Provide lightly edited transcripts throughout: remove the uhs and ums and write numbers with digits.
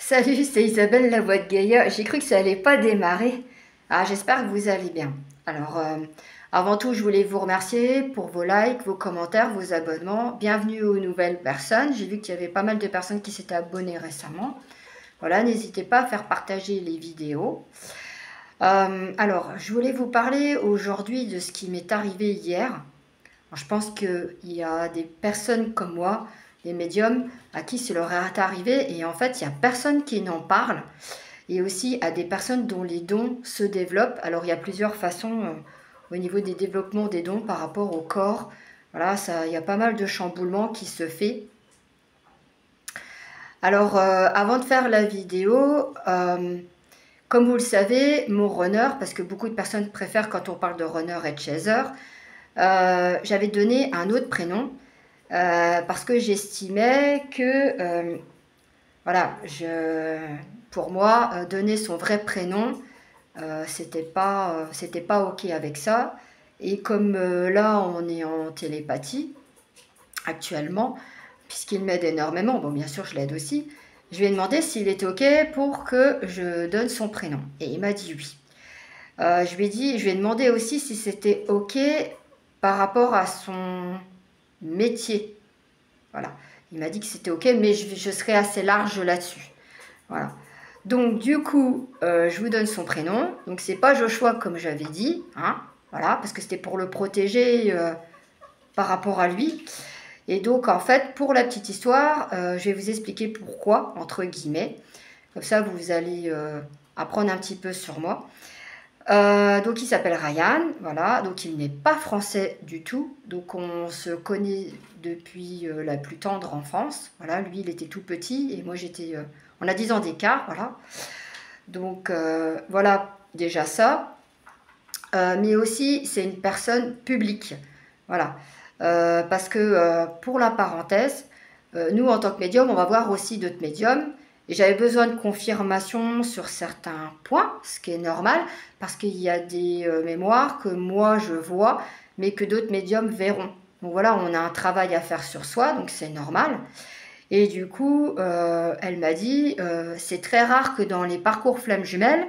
Salut, c'est Isabelle la voix de Gaïa. J'ai cru que ça allait pas démarrer. Ah, j'espère que vous allez bien. Alors, avant tout, je voulais vous remercier pour vos likes, vos commentaires, vos abonnements. Bienvenue aux nouvelles personnes. J'ai vu qu'il y avait pas mal de personnes qui s'étaient abonnées récemment. Voilà, n'hésitez pas à faire partager les vidéos. Alors, je voulais vous parler aujourd'hui de ce qui m'est arrivé hier. Alors, je pense qu'il y a des personnes comme moi, des médiums, à qui ça leur est arrivé et en fait, il n'y a personne qui n'en parle. Et aussi à des personnes dont les dons se développent. Alors, il y a plusieurs façons au niveau des développements des dons par rapport au corps. Voilà, ça, il y a pas mal de chamboulements qui se fait. Alors, avant de faire la vidéo, comme vous le savez, mon runner, parce que beaucoup de personnes préfèrent quand on parle de runner et de chaser, j'avais donné un autre prénom parce que j'estimais que, voilà, pour moi, donner son vrai prénom, c'était pas OK avec ça. Et comme là, on est en télépathie actuellement, puisqu'il m'aide énormément, bon, bien sûr, je l'aide aussi, je lui ai demandé s'il était OK pour que je donne son prénom. Et il m'a dit oui. Je lui ai demandé aussi si c'était OK par rapport à son métier. Voilà. Il m'a dit que c'était OK, mais je serai assez large là-dessus. Voilà. Donc, du coup, je vous donne son prénom. Donc, c'est pas Joshua comme j'avais dit. Hein, voilà, parce que c'était pour le protéger par rapport à lui. Et donc, en fait, pour la petite histoire, je vais vous expliquer pourquoi, entre guillemets. Comme ça, vous allez apprendre un petit peu sur moi. Donc il s'appelle Ryan, voilà, donc il n'est pas français du tout, donc on se connaît depuis la plus tendre enfance, voilà, lui il était tout petit et moi on a 10 ans d'écart, voilà, donc voilà déjà ça, mais aussi c'est une personne publique, voilà, parce que pour la parenthèse, nous en tant que médium, on va voir aussi d'autres médiums. Et j'avais besoin de confirmation sur certains points, ce qui est normal, parce qu'il y a des mémoires que moi je vois, mais que d'autres médiums verront. Donc voilà, on a un travail à faire sur soi, donc c'est normal. Et du coup, elle m'a dit, c'est très rare que dans les parcours flammes jumelles,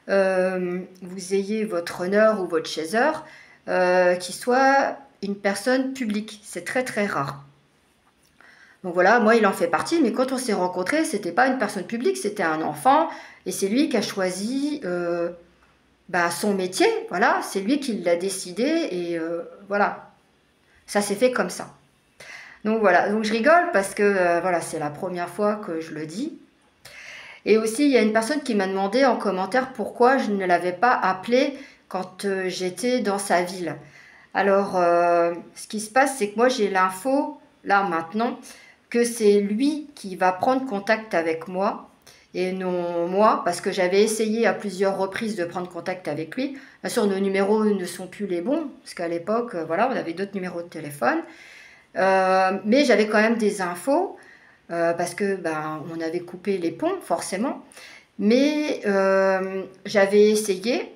vous ayez votre runner ou votre chaser qui soit une personne publique. C'est très très rare. Donc voilà, moi il en fait partie, mais quand on s'est rencontrés, c'était pas une personne publique, c'était un enfant, et c'est lui qui a choisi son métier, voilà, c'est lui qui l'a décidé, et voilà, ça s'est fait comme ça. Donc voilà, donc je rigole parce que voilà, c'est la première fois que je le dis. Et aussi, il y a une personne qui m'a demandé en commentaire pourquoi je ne l'avais pas appelé quand j'étais dans sa ville. Alors, ce qui se passe, c'est que moi j'ai l'info, là maintenant, que c'est lui qui va prendre contact avec moi et non moi, parce que j'avais essayé à plusieurs reprises de prendre contact avec lui. Bien sûr, nos numéros ne sont plus les bons, parce qu'à l'époque, voilà, on avait d'autres numéros de téléphone. Mais j'avais quand même des infos, parce que on avait coupé les ponts, forcément. Mais j'avais essayé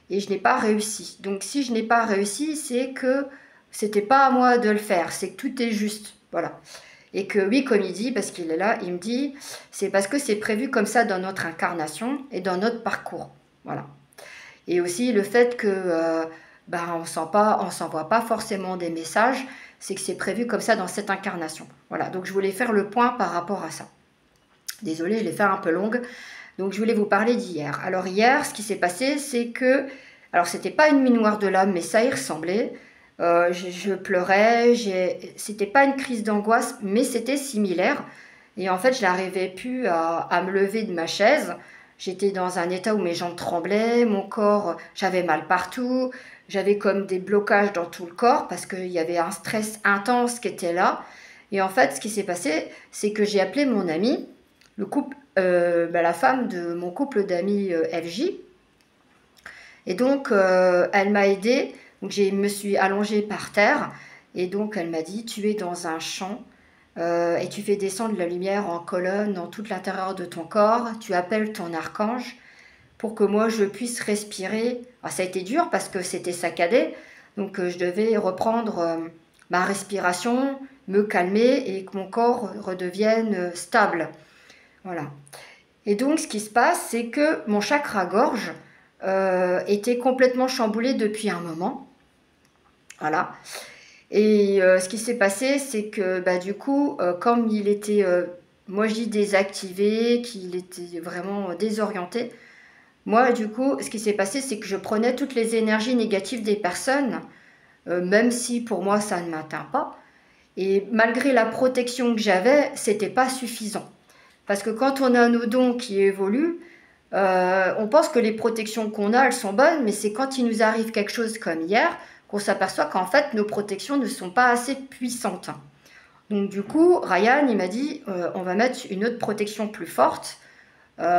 et je n'ai pas réussi. Donc si je n'ai pas réussi, c'est que c'était pas à moi de le faire, c'est que tout est juste. Voilà. Et que oui, comme il dit, parce qu'il est là, il me dit, c'est parce que c'est prévu comme ça dans notre incarnation et dans notre parcours. Voilà. Et aussi le fait que on s'envoie pas forcément des messages, c'est que c'est prévu comme ça dans cette incarnation. Voilà. Donc je voulais faire le point par rapport à ça. Désolée, je l'ai fait un peu longue. Donc je voulais vous parler d'hier. Alors hier, ce qui s'est passé, c'est que, alors c'était pas une nuit noire de l'âme, mais ça y ressemblait. Je pleurais, c'était pas une crise d'angoisse, mais c'était similaire. Et en fait, je n'arrivais plus à me lever de ma chaise. J'étais dans un état où mes jambes tremblaient, mon corps, j'avais mal partout, j'avais comme des blocages dans tout le corps parce qu'il y avait un stress intense qui était là. Et en fait, ce qui s'est passé, c'est que j'ai appelé mon ami, le couple, la femme de mon couple d'amis FJ. Et donc, elle m'a aidée. Donc, je me suis allongée par terre. Et donc, elle m'a dit, tu es dans un champ et tu fais descendre la lumière en colonne dans tout l'intérieur de ton corps. Tu appelles ton archange pour que moi, je puisse respirer. Alors, ça a été dur parce que c'était saccadé. Donc, je devais reprendre ma respiration, me calmer et que mon corps redevienne stable. Voilà. Et donc, ce qui se passe, c'est que mon chakra gorge était complètement chamboulé depuis un moment. Voilà. Et ce qui s'est passé, c'est que bah, du coup, comme il était, moi je dis désactivé, qu'il était vraiment désorienté, moi du coup, ce qui s'est passé, c'est que je prenais toutes les énergies négatives des personnes, même si pour moi ça ne m'atteint pas. Et malgré la protection que j'avais, c'était pas suffisant. Parce que quand on a nos dons qui évoluent, on pense que les protections qu'on a, elles sont bonnes, mais c'est quand il nous arrive quelque chose comme hier qu'on s'aperçoit qu'en fait nos protections ne sont pas assez puissantes. Donc du coup, Ryan, il m'a dit, on va mettre une autre protection plus forte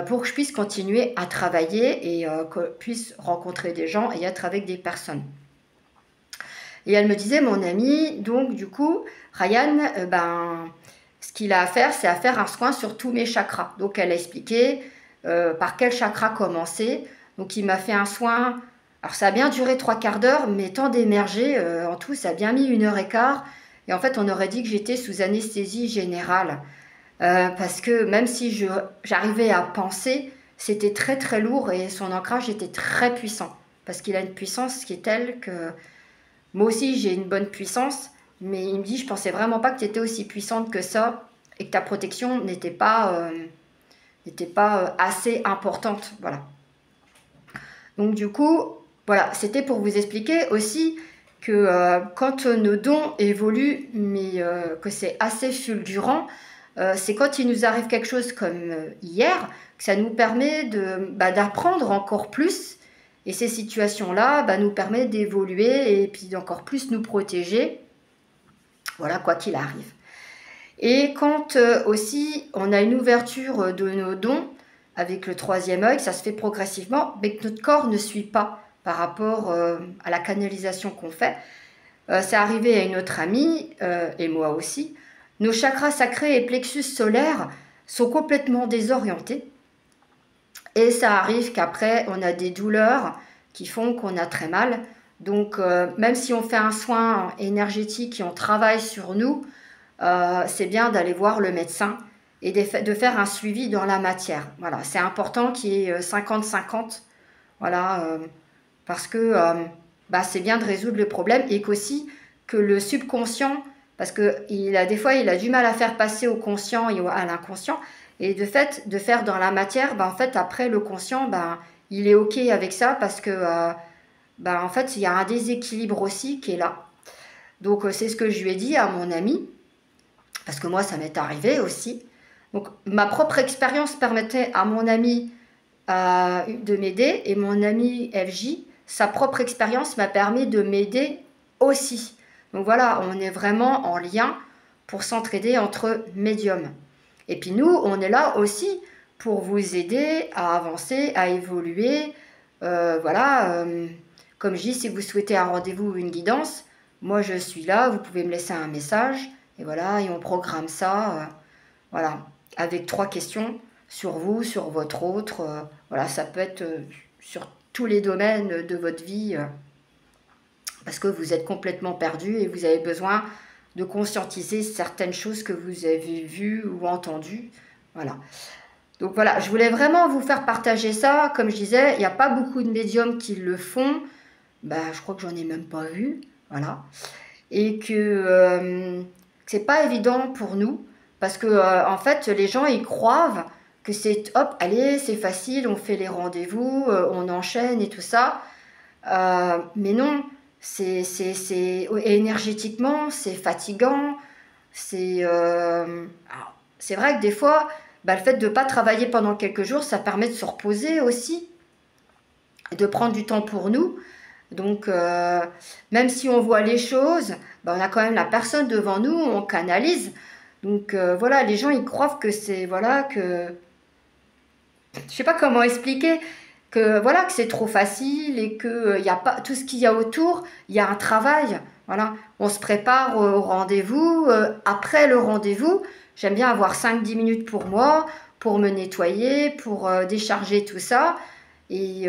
pour que je puisse continuer à travailler et que je puisse rencontrer des gens et être avec des personnes. Et elle me disait, mon amie, donc du coup, Ryan, ce qu'il a à faire, c'est à faire un soin sur tous mes chakras. Donc elle a expliqué par quel chakra commencer. Donc il m'a fait un soin. Alors ça a bien duré 3/4 d'heure, mais tant d'émerger, en tout, ça a bien mis 1 h 15. Et en fait, on aurait dit que j'étais sous anesthésie générale. Parce que même si j'arrivais à penser, c'était très très lourd et son ancrage était très puissant. Parce qu'il a une puissance qui est telle que moi aussi, j'ai une bonne puissance, mais il me dit, je pensais vraiment pas que tu étais aussi puissante que ça et que ta protection n'était pas assez importante. Voilà. Donc du coup, voilà, c'était pour vous expliquer aussi que quand nos dons évoluent, mais que c'est assez fulgurant, c'est quand il nous arrive quelque chose comme hier, que ça nous permet d'apprendre encore plus. Et ces situations-là nous permettent d'évoluer et puis d'encore plus nous protéger, voilà, quoi qu'il arrive. Et quand aussi on a une ouverture de nos dons avec le 3e œil, ça se fait progressivement, mais que notre corps ne suit pas par rapport à la canalisation qu'on fait. C'est arrivé à une autre amie, et moi aussi. Nos chakras sacrés et plexus solaires sont complètement désorientés. Et ça arrive qu'après, on a des douleurs qui font qu'on a très mal. Donc, même si on fait un soin énergétique et on travaille sur nous, c'est bien d'aller voir le médecin et de faire un suivi dans la matière. Voilà, c'est important qu'il y ait 50-50. Voilà, parce que c'est bien de résoudre le problème et qu'aussi que le subconscient, parce que des fois, il a du mal à faire passer au conscient et à l'inconscient. Et de fait, de faire dans la matière, en fait, après, le conscient, il est OK avec ça parce que, en fait, il y a un déséquilibre aussi qui est là. Donc, c'est ce que je lui ai dit à mon ami, parce que moi, ça m'est arrivé aussi. Donc, ma propre expérience permettait à mon ami de m'aider et mon ami FJ, sa propre expérience m'a permis de m'aider aussi. Donc, voilà, on est vraiment en lien pour s'entraider entre médiums. Et puis nous, on est là aussi pour vous aider à avancer, à évoluer. Voilà, comme je dis, si vous souhaitez un rendez-vous ou une guidance, moi je suis là, vous pouvez me laisser un message. Et voilà, et on programme ça, voilà, avec 3 questions sur vous, sur votre autre. Voilà, ça peut être sur tous les domaines de votre vie, parce que vous êtes complètement perdu et vous avez besoin de conscientiser certaines choses que vous avez vues ou entendues. Voilà. Donc voilà, je voulais vraiment vous faire partager ça. Comme je disais, il n'y a pas beaucoup de médiums qui le font. Je crois que j'en ai même pas vu. Voilà. Et que c'est pas évident pour nous. Parce que en fait, les gens, ils croient que c'est hop, allez, c'est facile, on fait les rendez-vous, on enchaîne et tout ça. Mais non. Énergétiquement, c'est fatigant. C'est vrai que des fois, le fait de ne pas travailler pendant quelques jours, ça permet de se reposer aussi, et de prendre du temps pour nous. Donc, même si on voit les choses, on a quand même la personne devant nous, on canalise. Donc, voilà, les gens, ils croient que c'est, voilà, que... Je sais pas comment expliquer, que voilà, que c'est trop facile et que y a pas tout ce qu'il y a autour, il y a un travail. Voilà, on se prépare au rendez-vous. Après le rendez-vous, j'aime bien avoir 5-10 minutes pour moi, pour me nettoyer, pour décharger tout ça. Et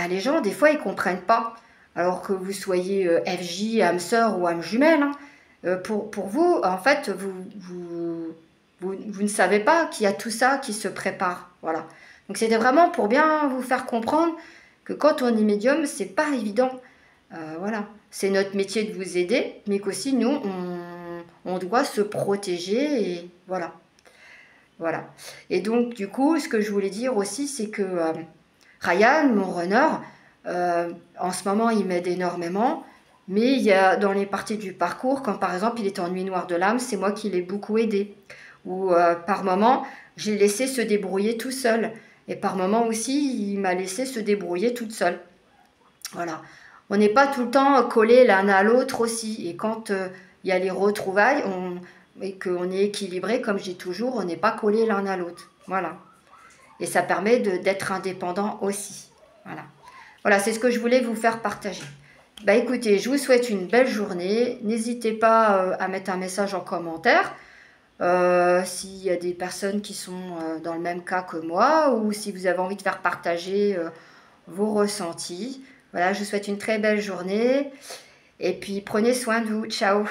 les gens, des fois, ils comprennent pas. Alors que vous soyez FJ, âme sœur ou âme jumelle, hein, pour vous, en fait, vous vous ne savez pas qu'il y a tout ça qui se prépare. Voilà. Donc c'était vraiment pour bien vous faire comprendre que quand on est médium, c'est pas évident. Voilà. C'est notre métier de vous aider, mais qu'aussi nous, on doit se protéger et voilà. Voilà. Et donc, du coup, ce que je voulais dire aussi, c'est que Ryan, mon runner, en ce moment, il m'aide énormément. Mais il y a dans les parties du parcours, quand par exemple il était en nuit noire de l'âme, c'est moi qui l'ai beaucoup aidé. Ou par moment, j'ai laissé se débrouiller tout seul. Et par moment aussi, il m'a laissé se débrouiller toute seule. Voilà. On n'est pas tout le temps collés l'un à l'autre aussi. Et quand il y a les retrouvailles, et qu'on est équilibré, comme je dis toujours, on n'est pas collés l'un à l'autre. Voilà. Et ça permet d'être indépendant aussi. Voilà. Voilà, c'est ce que je voulais vous faire partager. Bah écoutez, je vous souhaite une belle journée. N'hésitez pas à mettre un message en commentaire s'il y a des personnes qui sont dans le même cas que moi ou si vous avez envie de faire partager vos ressentis. Voilà, je vous souhaite une très belle journée et puis prenez soin de vous. Ciao!